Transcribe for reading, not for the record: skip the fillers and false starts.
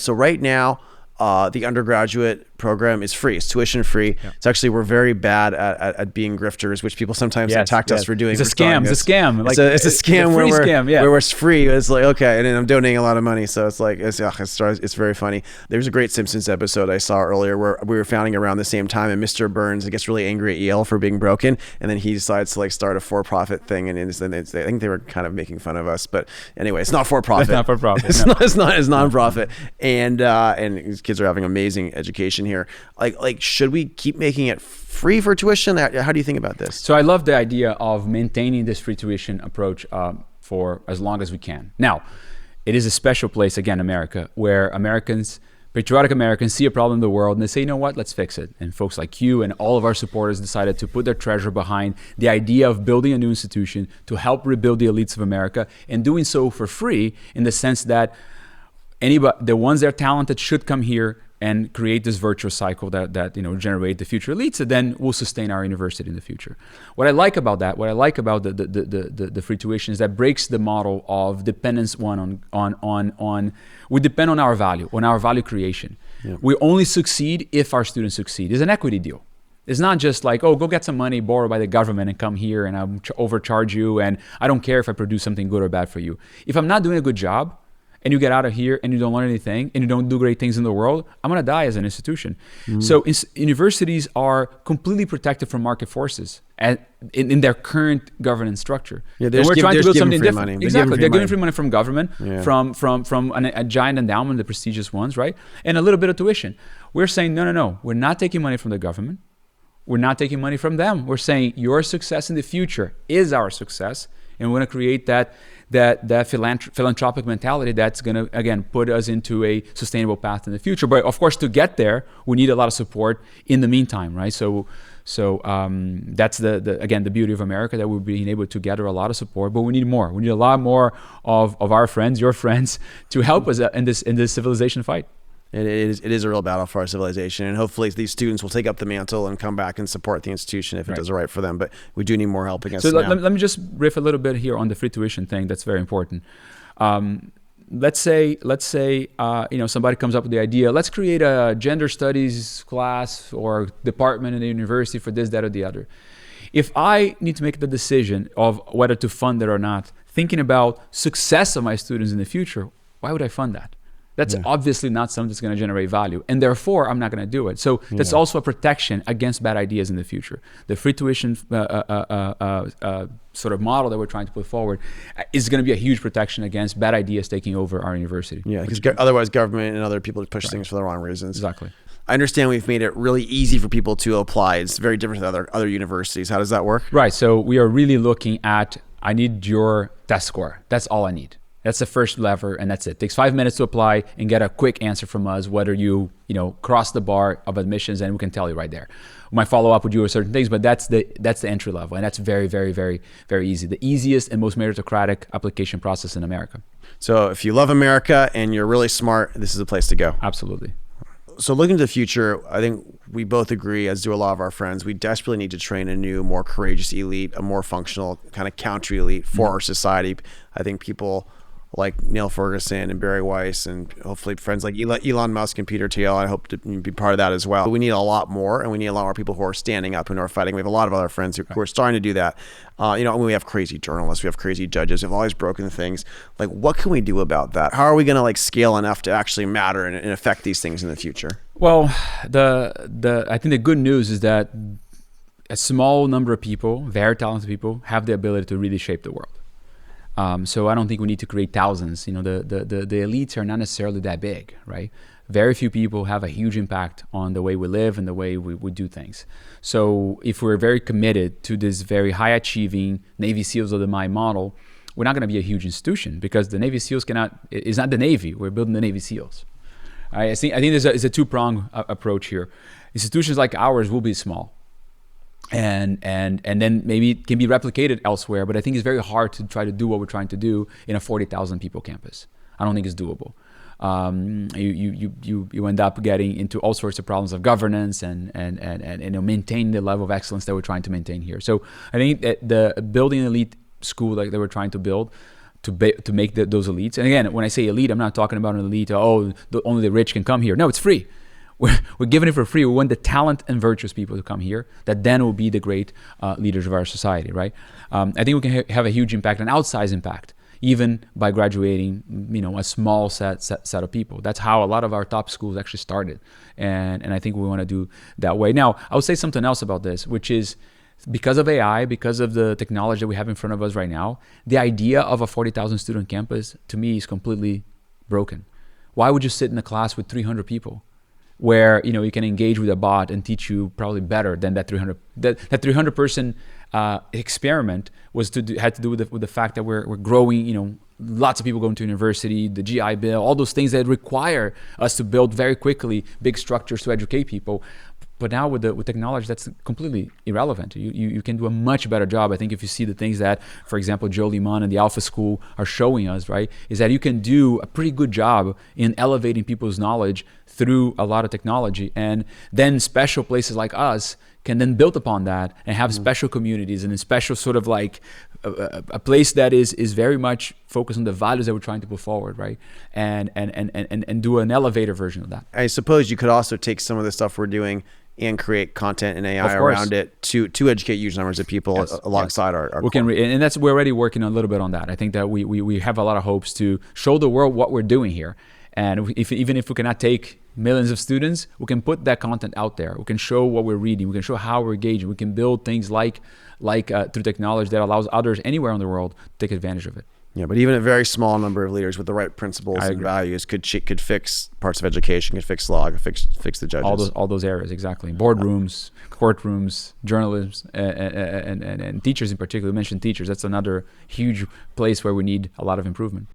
So right now, the undergraduate program is free. It's tuition free. Yeah. It's actually, we're very bad at being grifters, which people sometimes attacked us for doing. It's a scam. It's a scam. Like, it's a scam where it's free. It's like, okay, and then I'm donating a lot of money. So it's like, it's very funny. There's a great Simpsons episode I saw earlier where we were founding around the same time, and Mr. Burns gets really angry at Yale for being broken, and then he decides to like start a for-profit thing, and I think they were kind of making fun of us, but anyway, it's not for-profit. It's not for-profit. It's non-profit, and these kids are having amazing education here. Like, should we keep making it free for tuition? How do you think about this? So I love the idea of maintaining this free tuition approach for as long as we can. Now, it is a special place, again, America, where patriotic Americans see a problem in the world and they say, you know what, let's fix it. And folks like you and all of our supporters decided to put their treasure behind the idea of building a new institution to help rebuild the elites of America, and doing so for free, in the sense that the ones that are talented should come here and create this virtuous cycle that generate the future elites that then will sustain our university in the future. What I like about the free tuition is that breaks the model of dependence we depend on our value creation. Yeah. We only succeed if our students succeed. It's an equity deal. It's not just like, oh, go get some money borrowed by the government and come here and I'll overcharge you, and I don't care if I produce something good or bad for you. If I'm not doing a good job, and you get out of here and you don't learn anything and you don't do great things in the world, I'm going to die as an institution. Mm-hmm. So universities are completely protected from market forces in their current governance structure. Yeah, we're trying to build something different. Money. Exactly. They're giving free money from government, from a giant endowment, the prestigious ones, right? And a little bit of tuition. We're saying, no. We're not taking money from the government. We're not taking money from them. We're saying your success in the future is our success. And we're going to create that philanthropic mentality that's going to, again, put us into a sustainable path in the future. But of course, to get there, we need a lot of support in the meantime, right? So that's the beauty of America, that we're being able to gather a lot of support, but we need more. We need a lot more of our friends, your friends, to help us in this civilization fight. It is a real battle for our civilization, and hopefully these students will take up the mantle and come back and support the institution if it does right for them. But we do need more help against it. So let me just riff a little bit here on the free tuition thing. That's very important. Let's say somebody comes up with the idea, let's create a gender studies class or department in the university for this, that, or the other. If I need to make the decision of whether to fund it or not, thinking about success of my students in the future, why would I fund that? That's obviously not something that's going to generate value, and therefore I'm not going to do it. So that's also a protection against bad ideas in the future. The free tuition sort of model that we're trying to put forward is going to be a huge protection against bad ideas taking over our university. Yeah, because otherwise government and other people push things for the wrong reasons. Exactly. I understand we've made it really easy for people to apply. It's very different than other universities. How does that work? Right. So we are really looking at, I need your test score. That's all I need. That's the first lever, and that's it. It takes 5 minutes to apply and get a quick answer from us whether you cross the bar of admissions, and we can tell you right there. We might follow up with you with certain things, but that's the entry level, and that's very, very, very, very easy. The easiest and most meritocratic application process in America. So if you love America and you're really smart, this is the place to go. Absolutely. So looking to the future, I think we both agree, as do a lot of our friends, we desperately need to train a new, more courageous elite, a more functional kind of counter elite for our society. I think people like Neil Ferguson and Barry Weiss, and hopefully friends like Elon Musk and Peter Thiel, I hope to be part of that as well. But we need a lot more, and we need a lot more people who are standing up and who are fighting. We have a lot of other friends who are starting to do that. We have crazy journalists, we have crazy judges, we have all these broken things. Like, what can we do about that? How are we going to scale enough to actually matter and affect these things in the future? Well, I think the good news is that a small number of people, very talented people, have the ability to really shape the world. So I don't think we need to create thousands. The elites are not necessarily that big, right? Very few people have a huge impact on the way we live and the way we do things. So if we're very committed to this very high achieving Navy SEALs of the mind model, we're not going to be a huge institution, because the Navy SEALs is not the Navy. We're building the Navy SEALs. I think there's a two-pronged approach here. Institutions like ours will be small. And then maybe it can be replicated elsewhere, but I think it's very hard to try to do what we're trying to do in a 40,000 people campus. I don't think it's doable. You end up getting into all sorts of problems of governance and maintain the level of excellence that we're trying to maintain here. So I think that the building an elite school like that we're trying to build to make those elites. And again, when I say elite, I'm not talking about an elite. Oh, only the rich can come here. No, it's free. We're giving it for free. We want the talent and virtuous people to come here that then will be the great leaders of our society, right? I think we can have a huge impact, an outsized impact, even by graduating, a small set of people. That's how a lot of our top schools actually started. And I think we want to do that way. Now, I will say something else about this, which is because of AI, because of the technology that we have in front of us right now, the idea of a 40,000 student campus, to me, is completely broken. Why would you sit in a class with 300 people? Where you can engage with a bot and teach you probably better than that 300 person experiment had to do with the fact that we're growing. Lots of people going to university, the GI Bill, all those things that require us to build very quickly big structures to educate people. But now with technology, that's completely irrelevant. You can do a much better job. I think if you see the things that, for example, Joe Liman and the Alpha School are showing us, right, is that you can do a pretty good job in elevating people's knowledge through a lot of technology. And then special places like us can then build upon that and have special communities and a special sort of like a place that is very much focused on the values that we're trying to put forward, right? And do an elevator version of that. I suppose you could also take some of the stuff we're doing and create content and AI around it to educate huge numbers of people alongside our and that's we're already working a little bit on that. I think that we have a lot of hopes to show the world what we're doing here. And even if we cannot take millions of students, we can put that content out there. We can show what we're reading. We can show how we're engaging. We can build things like through technology that allows others anywhere in the world to take advantage of it. Yeah, but even a very small number of leaders with the right principles and values could fix parts of education, could fix law, could fix the judges. All those areas, exactly. Boardrooms, courtrooms, journalists, and teachers in particular. You mentioned teachers. That's another huge place where we need a lot of improvement.